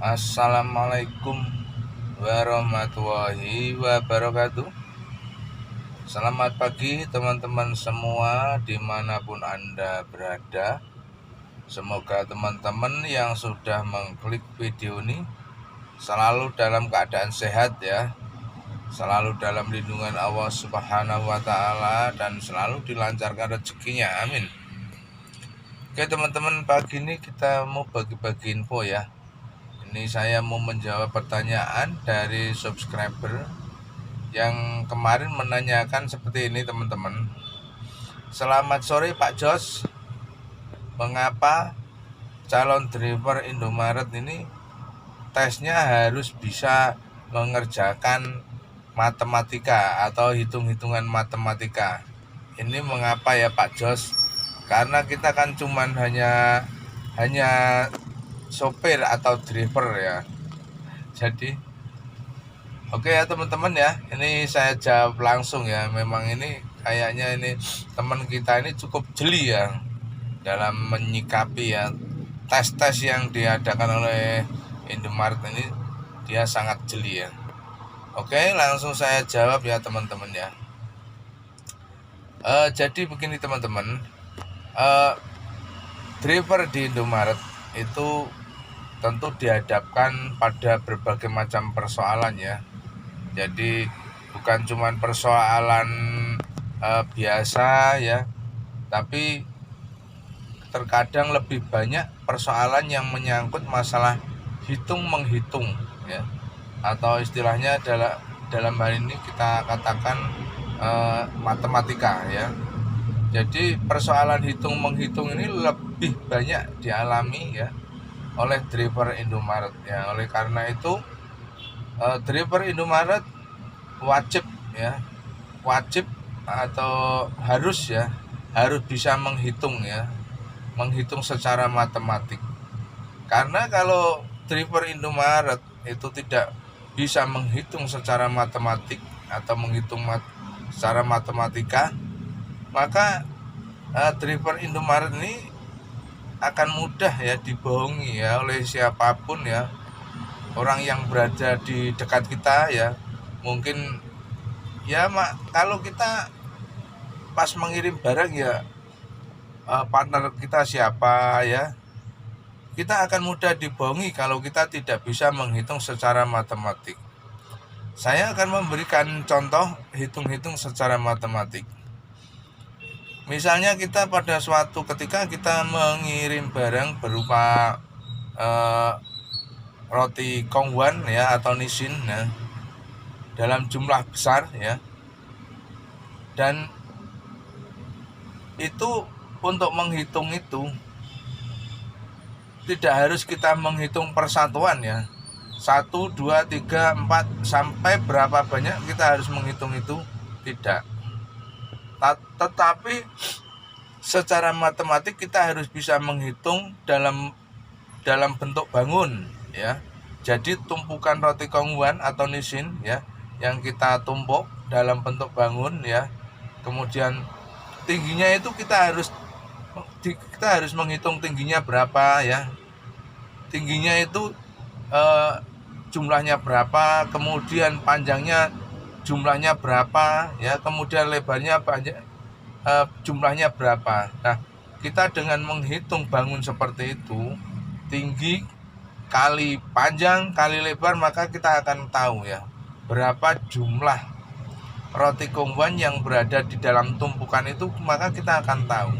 Assalamualaikum warahmatullahi wabarakatuh. Selamat pagi teman-teman semua dimanapun Anda berada. Semoga teman-teman yang sudah mengklik video ini selalu dalam keadaan sehat ya, selalu dalam lindungan Allah Subhanahu wa Ta'ala, dan selalu dilancarkan rezekinya, amin. Oke teman-teman, pagi ini kita mau bagi-bagi info ya. Ini saya mau menjawab pertanyaan dari subscriber yang kemarin menanyakan seperti ini teman-teman. Selamat sore Pak Jos, mengapa calon driver Indomaret ini tesnya harus bisa mengerjakan matematika atau hitung-hitungan matematika? Ini mengapa ya Pak Jos? Karena kita kan cuman hanya sopir atau driver ya. Jadi oke ya teman-teman ya, ini saya jawab langsung ya. Memang ini kayaknya ini teman kita ini cukup jeli ya dalam menyikapi ya tes-tes yang diadakan oleh Indomaret ini. Dia sangat jeli ya. Oke, langsung saya jawab ya teman-teman ya. Jadi begini teman-teman, driver di Indomaret itu tentu dihadapkan pada berbagai macam persoalan ya. Jadi bukan cuma persoalan biasa ya, tapi terkadang lebih banyak persoalan yang menyangkut masalah hitung-menghitung ya, atau istilahnya dalam hal ini kita katakan matematika ya. Jadi persoalan hitung-menghitung ini lebih banyak dialami ya oleh driver Indomaret ya. Oleh karena itu driver Indomaret wajib atau harus bisa menghitung secara matematik. Karena kalau driver Indomaret itu tidak bisa menghitung secara matematik atau menghitung secara matematika, maka driver Indomaret ini akan mudah ya dibohongi ya oleh siapapun ya. Orang yang berada di dekat kita ya, mungkin ya kalau kita pas mengirim barang ya, partner kita siapa ya, kita akan mudah dibohongi kalau kita tidak bisa menghitung secara matematik. Saya akan memberikan contoh hitung-hitung secara matematik. Misalnya kita pada suatu ketika kita mengirim barang berupa roti kongguan ya atau nisin ya, dalam jumlah besar ya, dan itu untuk menghitung itu tidak harus kita menghitung persatuan ya, 1, 2, 3, 4 sampai berapa banyak kita harus menghitung itu, tidak. Tetapi secara matematik kita harus bisa menghitung dalam bentuk bangun ya. Jadi tumpukan roti kongguan atau nisin ya yang kita tumpuk dalam bentuk bangun ya. Kemudian tingginya itu kita harus menghitung tingginya berapa ya. Tingginya itu jumlahnya berapa, kemudian panjangnya jumlahnya berapa ya, kemudian lebarnya jumlahnya berapa. Nah, kita dengan menghitung bangun seperti itu, tinggi kali panjang kali lebar, maka kita akan tahu ya berapa jumlah roti kongguan yang berada di dalam tumpukan itu, maka kita akan tahu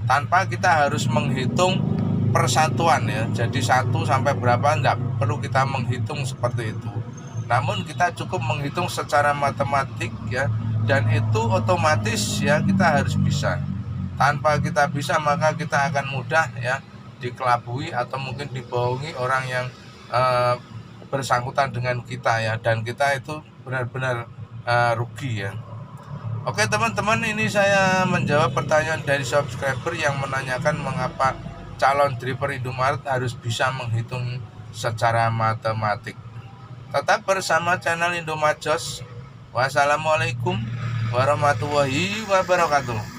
tanpa kita harus menghitung persatuan ya. Jadi 1 sampai berapa enggak perlu kita menghitung seperti itu. Namun kita cukup menghitung secara matematik ya, dan itu otomatis ya kita harus bisa. Tanpa kita bisa maka kita akan mudah ya dikelabui atau mungkin dibohongi orang yang bersangkutan dengan kita ya, dan kita itu benar-benar rugi ya. Oke teman-teman, ini saya menjawab pertanyaan dari subscriber yang menanyakan mengapa calon driver Indomaret harus bisa menghitung secara matematik. Tetap bersama channel Indomajos. Wassalamualaikum warahmatullahi wabarakatuh.